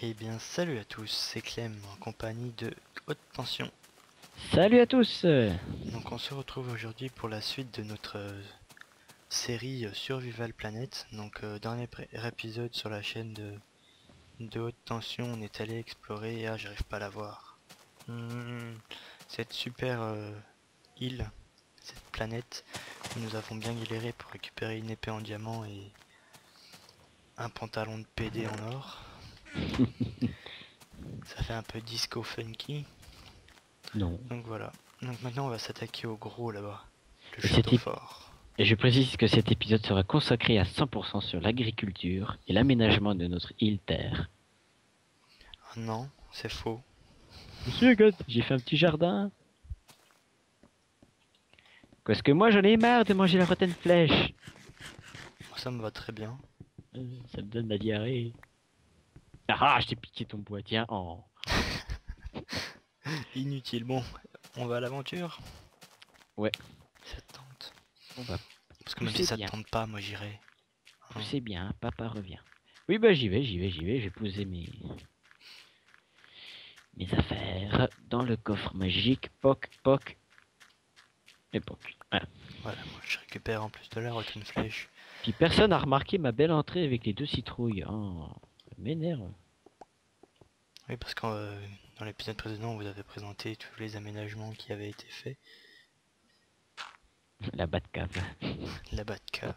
Eh bien, salut à tous, c'est Clem en compagnie de Haute Tension. Salut à tous. Donc, on se retrouve aujourd'hui pour la suite de notre série Survival Planet. Donc, dernier épisode sur la chaîne de Haute Tension, on est allé explorer et j'arrive pas à la voir. Cette super île, cette planète, où nous avons bien galéré pour récupérer une épée en diamant et un pantalon de PD en or. Ça fait un peu disco funky. Non. Donc voilà. Donc maintenant on va s'attaquer au gros là-bas. Le Et, château fort. et je précise que cet épisode sera consacré à 100% sur l'agriculture et l'aménagement de notre île Terre. Ah non, c'est faux. Monsieur God, j'ai fait un petit jardin. Parce que moi j'en ai marre de manger la rotten flèche. Moi, ça me va très bien. Ça me donne la diarrhée. Ah, je t'ai piqué ton bois, tiens. Oh. Inutile. Bon, on va à l'aventure. Ouais, Ça te tente. on va Parce que même si pousser ça te bien. tente pas, moi j'irai. Hein. Pousser bien, papa revient. Oui, bah j'y vais. Je vais poser mes affaires dans le coffre magique. Poc, poc. Et poc. Voilà. Voilà, moi je récupère en plus de la rotten flèche. Puis personne n'a remarqué ma belle entrée avec les deux citrouilles. Oh, ça m'énerve. Oui, parce que dans l'épisode précédent, on vous avait présenté tous les aménagements qui avaient été faits. La Batcave. La Batcave.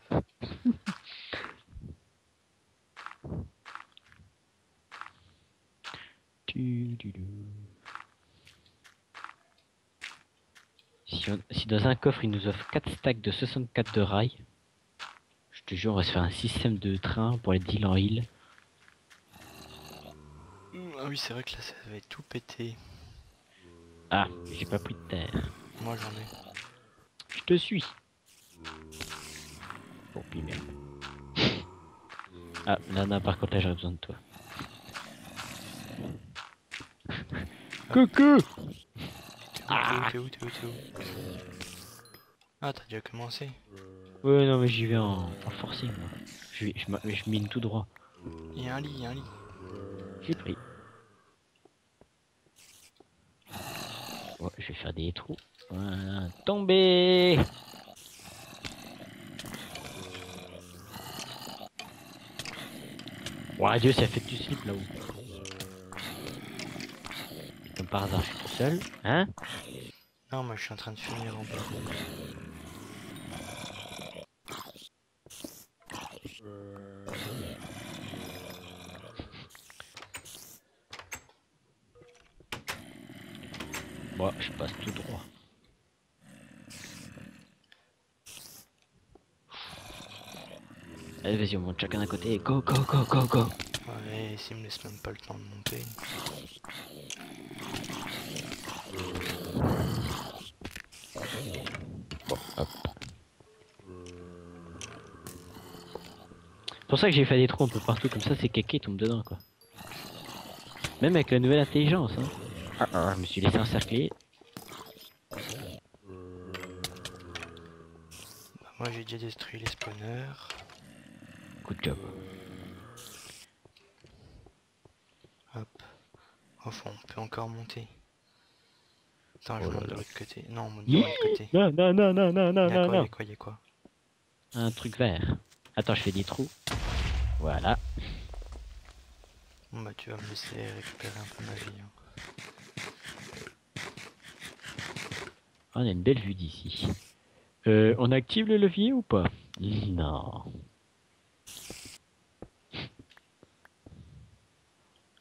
Si dans un coffre il nous offre 4 stacks de 64 de rails, je te jure, on va se faire un système de train pour aller d'île en île. Ah oui, c'est vrai que là ça avait tout pété. Ah, j'ai pas pris de terre. Moi j'en ai. Je te suis. Bon, puis merde. Ah, Nana, par contre, là j'aurais besoin de toi. Coucou. T'es où? Ah, t'as déjà commencé. Ouais, non, mais j'y vais en forcing, moi. Je mine tout droit. Il y a un lit, il y a un lit. J'ai pris. Ouais, je vais faire des trous. Voilà, tombé. Ouais, Dieu, ça fait du slip là-haut. Comme par hasard, je suis tout seul. Hein? Non, moi je suis en train de finir en bas. Moi, je passe tout droit. Allez, vas-y, on monte chacun d'un côté. Go, go, go, go, go. Ouais, s'il me laisse même pas le temps de monter. Bon, hop. C'est pour ça que j'ai fait des trous un peu partout, comme ça, c'est kéké tombe dedans, quoi. Même avec la nouvelle intelligence, hein. Je me suis laissé encercler. Bah, moi j'ai déjà détruit les spawners. Good job. Hop. Enfin, on peut encore monter. Attends, je Oh là monte de là. l'autre côté. Non, on monte de l'autre côté. Non, non, non, non, non, non, non, non. Y'a quoi? Un truc vert. Attends, je fais des trous. Voilà. Bon bah tu vas me laisser récupérer un peu ma vie. Hein. On a une belle vue d'ici. On active le levier ou pas? Non.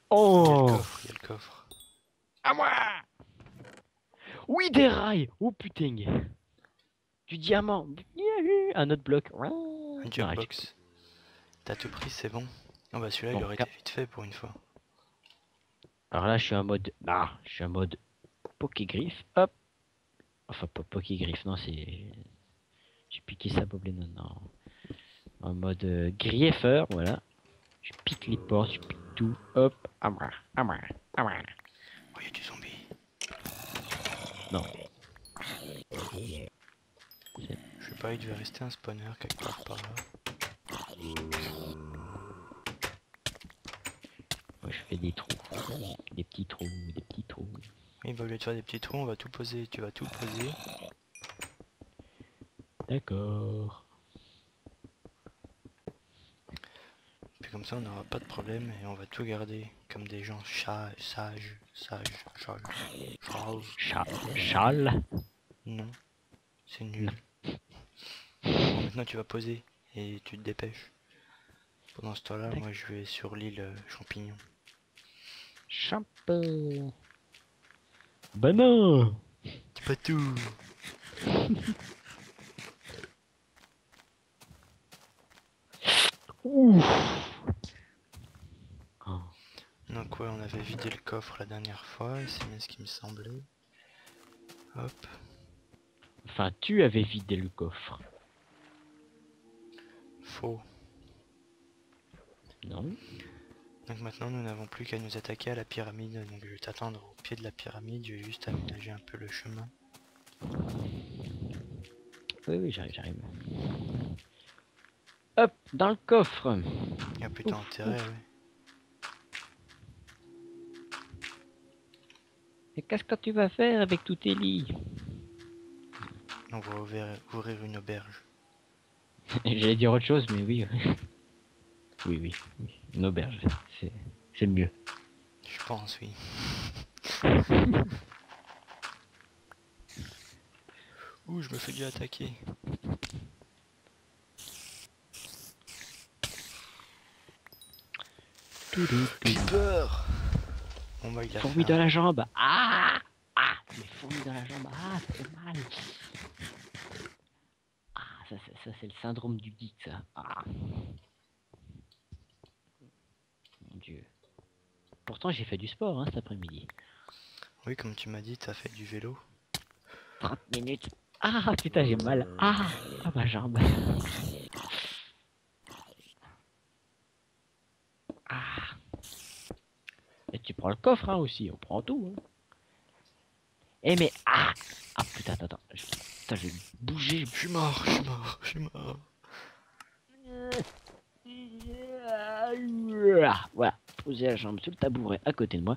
Oh! Y'a le coffre. À moi! Oui, des rails! Oh putain! Du diamant! Yahoo! Un autre bloc. Un jukebox. T'as tout pris, c'est bon. Oh bah celui-là Bon, il aurait été vite fait pour une fois. alors là, je suis en mode. Ah, je suis en mode Pokégriffe. Hop! Enfin, pas Pokégriffe, non, c'est. J'ai piqué ça, Bob Lennon, non. En mode grieffeur, voilà. Je pique les portes, je pique tout. Hop! À moi, à moi, à moi. Oh, y'a du zombie. Non. Je sais pas, il devait rester un spawner quelque part par là. Ouais, je fais des trous. Des petits trous, des petits trous. Oui, bah, au lieu de faire des petits trous, on va tout poser. Tu vas tout poser. D'accord. Puis comme ça, on n'aura pas de problème et on va tout garder comme des gens sages. Châle. Non, c'est Non. nul. Bon, maintenant tu vas poser et tu te dépêches. Pendant ce temps-là, moi je vais sur l'île champignon. Chapeau. Bah non. C'est pas tout. Ouf. Oh. Donc ouais, on avait vidé le coffre la dernière fois, et c'est bien ce qui me semblait. Hop. Enfin, tu avais vidé le coffre. Faux. Non. Donc maintenant nous n'avons plus qu'à nous attaquer à la pyramide. Donc je vais t'attendre au pied de la pyramide, je vais juste aménager un peu le chemin. Oui, j'arrive. Hop, dans le coffre. Il y a plutôt intérêt, ouais. Et qu'est-ce que tu vas faire avec tous tes lits? On va ouvrir une auberge. J'allais dire autre chose, mais oui. Oui. Une auberge, c'est mieux. Je pense, oui. Ouh, je me fais déjà attaquer. Creeper. Bon bah il a Fourmi fait dans la jambe. Ah, mais fourmi dans la jambe. Ah, ça fait mal. Ah, ça c'est le syndrome du geek, ça. Ah. Mon Dieu. Pourtant, j'ai fait du sport cet après-midi. Oui, comme tu m'as dit, t'as fait du vélo. 30 minutes. Ah, putain, j'ai mal. Ah, ma jambe. Ah. Et tu prends le coffre aussi, on prend tout. Eh mais putain, attends. Putain, je vais bouger. Je suis mort. Voilà, poser la jambe sur le tabouret à côté de moi.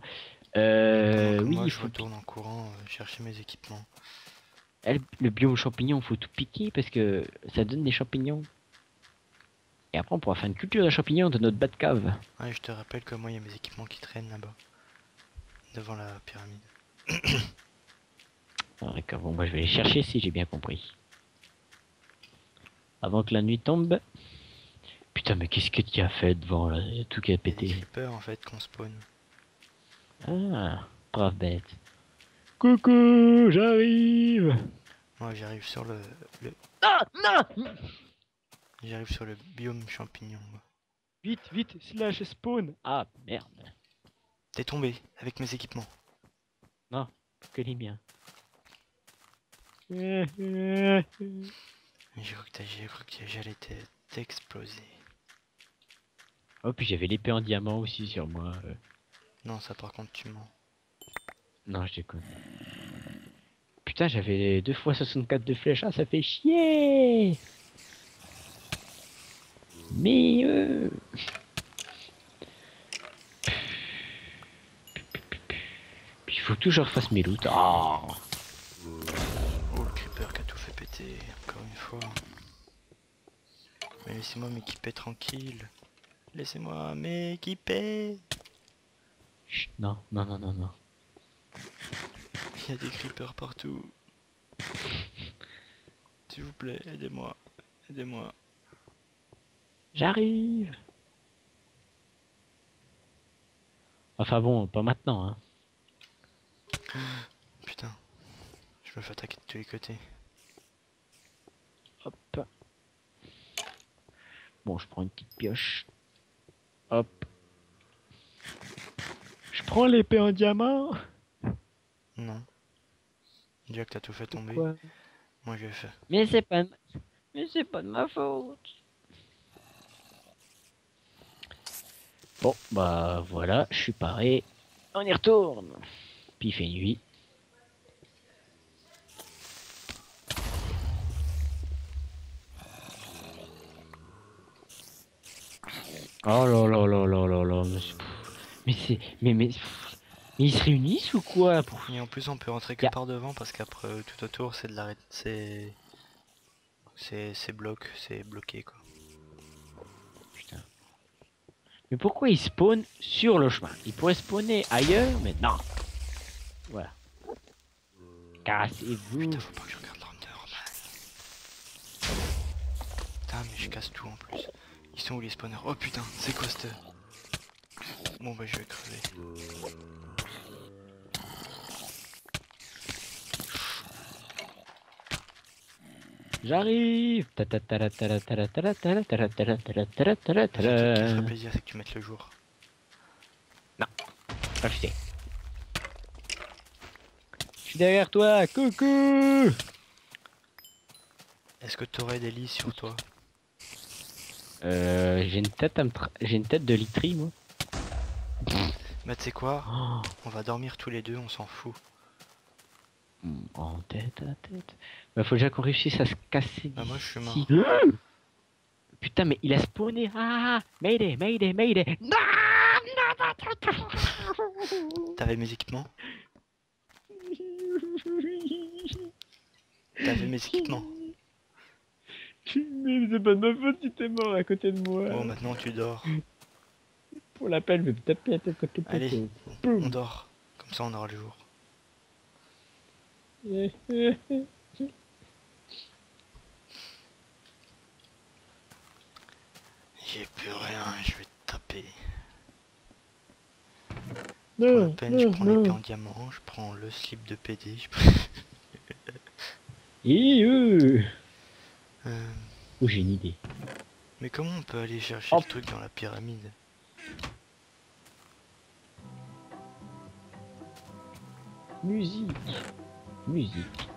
Oui, moi il je faut retourne en courant chercher mes équipements. le biome champignon, faut tout piquer parce que ça donne des champignons. Et après, on pourra faire une culture de champignons de notre bas de cave. Ouais, je te rappelle que moi il y a mes équipements qui traînent là-bas. Devant la pyramide. Ah, d'accord, bon, moi je vais les chercher si j'ai bien compris. Avant que la nuit tombe. Putain, mais qu'est-ce que tu as fait devant là? Il y a tout qui a Il y a des pété. creepers en fait qu'on spawn. Ah, brave bête. Coucou, j'arrive. Moi j'arrive sur le Ah, non. j'arrive sur le biome champignon. Moi. Vite, slash spawn. Ah, merde. T'es tombé avec mes équipements. Non, que les miens. J'ai cru que j'allais t'exploser. Oh, puis j'avais l'épée en diamant aussi sur moi. Non, ça par contre tu mens. Non, je déconne. Putain, j'avais 2 fois 64 de flèches. Ah, ça fait chier. Mais il faut que je refasse mes loots. Ah. Oh, le creeper qui a tout fait péter, encore une fois. Mais laissez-moi m'équiper tranquille. Laissez-moi m'équiper. Chut, non. Il y a des creepers partout. S'il vous plaît, aidez-moi. Aidez-moi. J'arrive. Enfin bon, pas maintenant, hein. Putain. Je me fais attaquer de tous les côtés. Hop. Bon, je prends une petite pioche. Hop. Je prends l'épée en diamant. Non. Déjà que t'as tout fait tomber. Pourquoi? Moi je vais faire. Mais c'est pas de ma faute. Bon, bah voilà, je suis paré. On y retourne. Puis il fait nuit. Oh là là là là là là. Mais c'est... Mais ils se réunissent ou quoi pour... Et en plus on peut rentrer que Y a- par devant parce qu'après tout autour c'est de l'arrêt. C'est c'est bloqué quoi. Putain. Mais pourquoi ils spawnent sur le chemin? Ils pourraient spawner ailleurs, mais non. Voilà. Cassez-vous. Putain faut pas que je regarde l'Enderman. Putain mais je casse tout en plus. Ils sont où les spawners? Oh putain c'est quoi cette... Bon bah je vais crever. J'arrive. Le seul truc qui me ferait Non, plaisir c'est que tu mettes le jour. refusé. Je suis derrière toi, coucou. Est-ce que t'aurais des lits sur toi? J'ai une tête j'ai une tête de literie, moi. Bah tu sais quoi? Oh, On va dormir tous les deux, on s'en fout. en tête à tête. Bah, faut déjà qu'on réussisse à se casser Bah moi je suis d'ici. mort. Putain, mais il a spawné. Ah, Mayday, Mayday, Mayday. Non, T'avais mes équipements? T'avais mes équipements? Mais c'est pas de ma faute si t'es mort à côté de moi. Bon maintenant tu dors. Pour la peine, je vais me taper la tête contre le Allez, poteau. on Boum. dort. Comme ça on aura le jour. J'ai plus rien, je vais te taper. Pour la Non, peine, je non, prends l'épée non. en diamant, je prends le slip de PD. Iu. Euh, Oh, j'ai une idée. mais comment on peut aller chercher Hop. le truc dans la pyramide? Musique. Musique.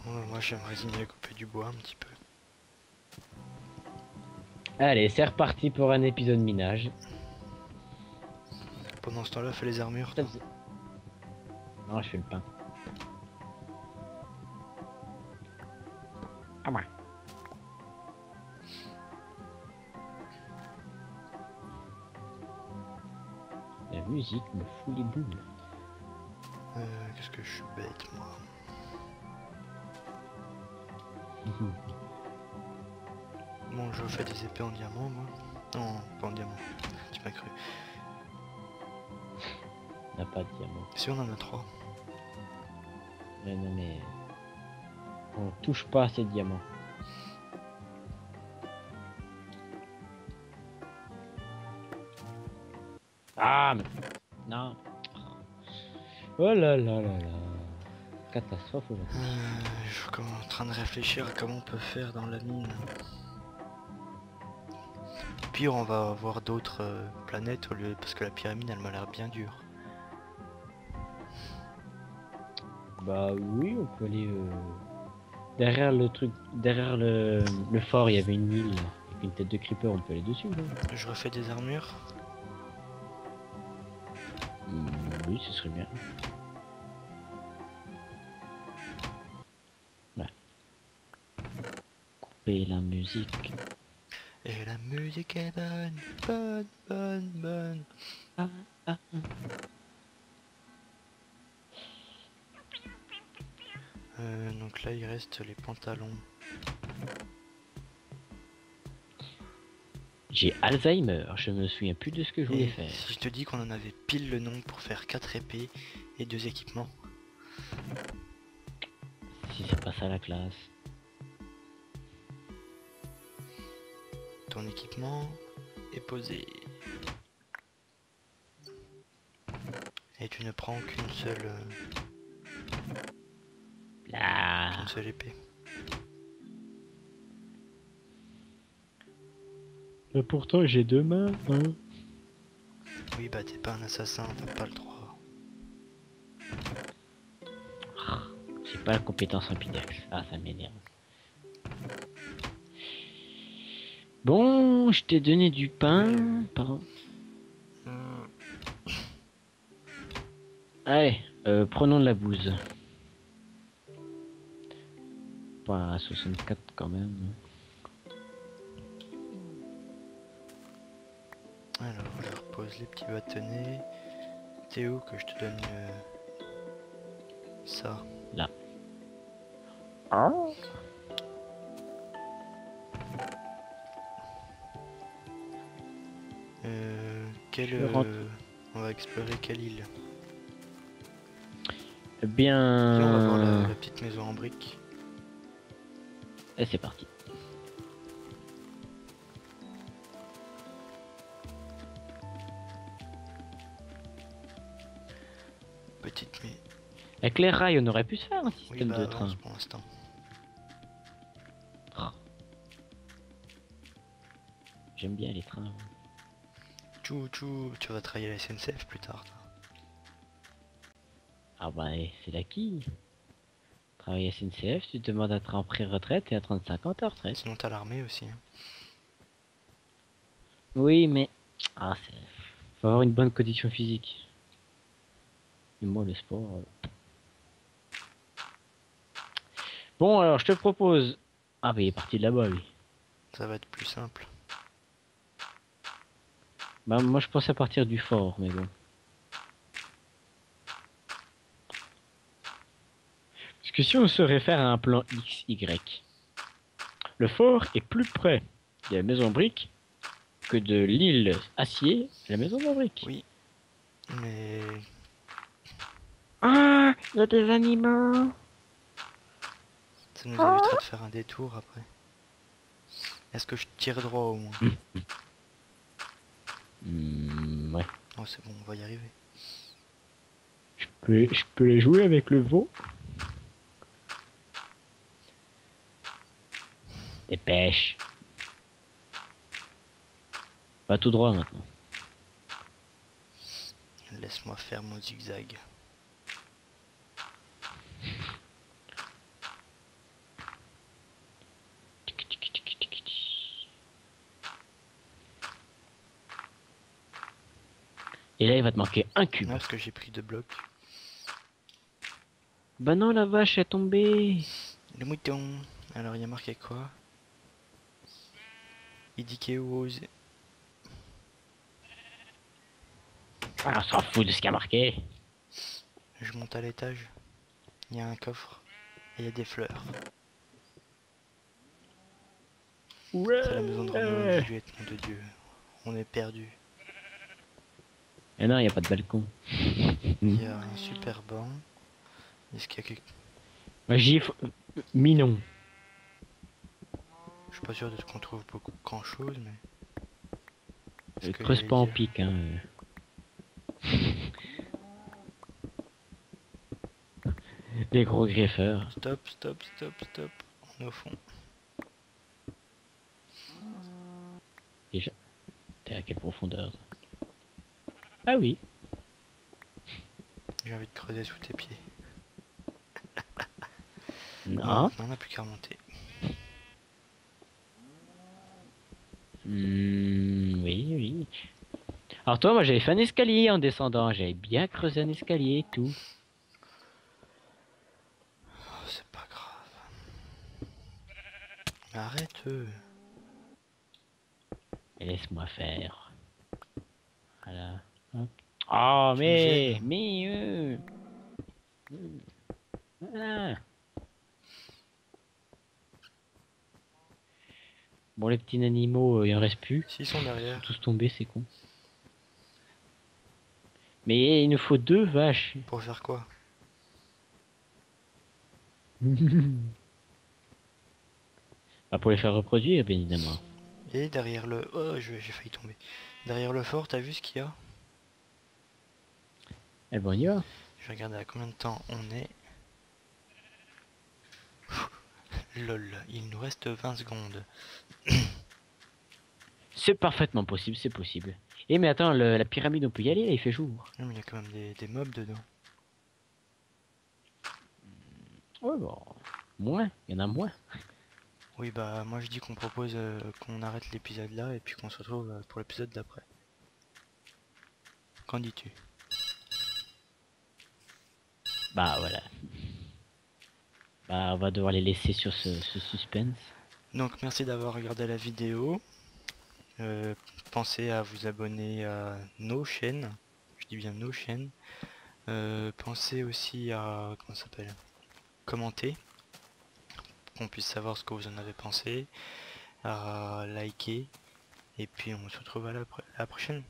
Moi j'aimerais bien couper du bois un petit peu. Allez, c'est reparti pour un épisode minage. Pendant ce temps-là, fais les armures. Ça faisait- Non, je fais le pain. Ah ouais. La musique me fout les boules. Qu'est-ce que je suis bête moi. Bon, je fais des épées en diamant moi. Non, pas en diamant. Tu m'as cru. On n'a pas de diamant. Si on en a 3. Mais non, mais... On touche pas à ces diamants. Ah, mais... Non. Oh là là là là. Catastrophe aujourd'hui. Je suis en train de réfléchir à comment on peut faire dans la mine. Pire, on va avoir d'autres planètes au lieu parce que la pyramide elle m'a l'air bien dure. Bah oui, on peut aller... Derrière le truc... Derrière le fort, il y avait une île avec une tête de creeper, on peut aller dessus, là. Je refais des armures. Oui, ce serait bien. Voilà. Couper la musique. Et la musique est bonne, bonne, bonne, bonne. Ah, ah, ah. Donc là il reste les pantalons. J'ai Alzheimer, je me souviens plus de ce que je voulais Et faire. si je te dis qu'on en avait pile le nombre pour faire 4 épées et 2 équipements. Si c'est pas ça la classe. Ton équipement est posé. Et tu ne prends qu'une seule Là. épée. Mais pourtant j'ai deux mains, hein. Oui bah t'es pas un assassin, t'as pas le droit. J'ai pas la compétence en pidex. Ah, ça m'énerve. Bon, je t'ai donné du pain. Pardon. Allez, prenons de la bouse. Pas à 64 quand même. Alors, je repose les petits bâtonnets. Théo, que je te donne ça. Là. Quelle, Je rentre. on va explorer quelle île? Eh bien... Viens, on va voir la petite maison en briques. Et c'est parti. Petite mais... Avec les rails, on aurait pu se faire un Oui, système bah de train. avance pour l'instant. Oh. J'aime bien les trains. Tu vas travailler à la SNCF plus tard. Toi. Ah bah c'est l'acquis. Travailler à SNCF, tu te demandes à être en pré-retraite et à 35 ans, t'es en retraite. Sinon t'as l'armée aussi. Hein. Oui, mais... Ah, c'est... Faut avoir une bonne condition physique. Et moi, le sport... Bon, alors, je te propose... Ah, bah, il est parti de là-bas, lui. Ça va être plus simple. Bah, moi, je pensais partir du fort, mais bon. Parce que si on se réfère à un plan XY, le fort est plus près de la maison brique que de l'île acier à la maison en brique. Oui. Mais... Ah, il y a des animaux. ça nous éviterait de faire un détour après. Est-ce que je tire droit au moins? Ouais. Oh c'est bon, on va y arriver. Je peux les jouer avec le veau. Dépêche. Pas tout droit maintenant. Laisse-moi faire mon zigzag. Et là, il va te manquer un cube. Ouais, parce que j'ai pris 2 blocs. Bah non, la vache est tombée. Le mouton. Alors il y a marqué quoi? Indiqué ou osé. Ah, on s'en fout de ce qu'il y a marqué. Je monte à l'étage. Il y a un coffre. Et il y a des fleurs. Ouais. C'est la maison de Roméo et Juliette, nom de Dieu. On est perdu. Et non, il n'y a pas de balcon. Il y a un super banc. Est-ce qu'il y a quelque... Magie Minon. Je suis pas sûr de qu'on trouve beaucoup grand chose, mais... C'est ce que Creuse j'allais pas en dire. pique, hein. Les gros griffeurs. Stop, stop, stop, stop. On est au fond. Déjà. T'es à quelle profondeur? Ah oui. J'ai envie de creuser sous tes pieds. Non. Non, on n'a plus qu'à remonter. Oui, oui. Alors toi, moi j'avais fait un escalier en descendant. J'avais bien creusé un escalier et tout. Oh, c'est pas grave. Mais arrête. Et laisse-moi faire. Voilà. Hop. Oh, Tu me gênes. Voilà. Bon, les petits animaux, il en reste plus. S'ils sont Ils sont derrière. tous tombés, c'est con. Mais il nous faut 2 vaches. Pour faire quoi? Bah, pour les faire reproduire, bien évidemment. Et derrière le... Oh, j'ai failli tomber. Derrière le fort, t'as vu ce qu'il y a? Eh ben, on y va. Je vais regarder à combien de temps on est. Lol, il nous reste 20 secondes. C'est parfaitement possible, c'est possible. Eh mais attends, la pyramide, on peut y aller, là, il fait jour. Non, mais il y a quand même des mobs dedans. Ouais, bon. Moins, il y en a moins. Oui, bah moi je dis qu'on propose qu'on arrête l'épisode là et puis qu'on se retrouve pour l'épisode d'après. Qu'en dis-tu? Bah, voilà. Bah, on va devoir les laisser sur ce suspense. Donc merci d'avoir regardé la vidéo. Pensez à vous abonner à nos chaînes. Je dis bien nos chaînes. Pensez aussi à, comment ça s'appelle, commenter, qu'on puisse savoir ce que vous en avez pensé, à liker, et puis on se retrouve à la prochaine.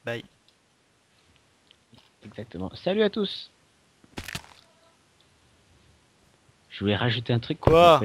Bye. Exactement. Salut à tous. Je voulais rajouter un truc. Quoi?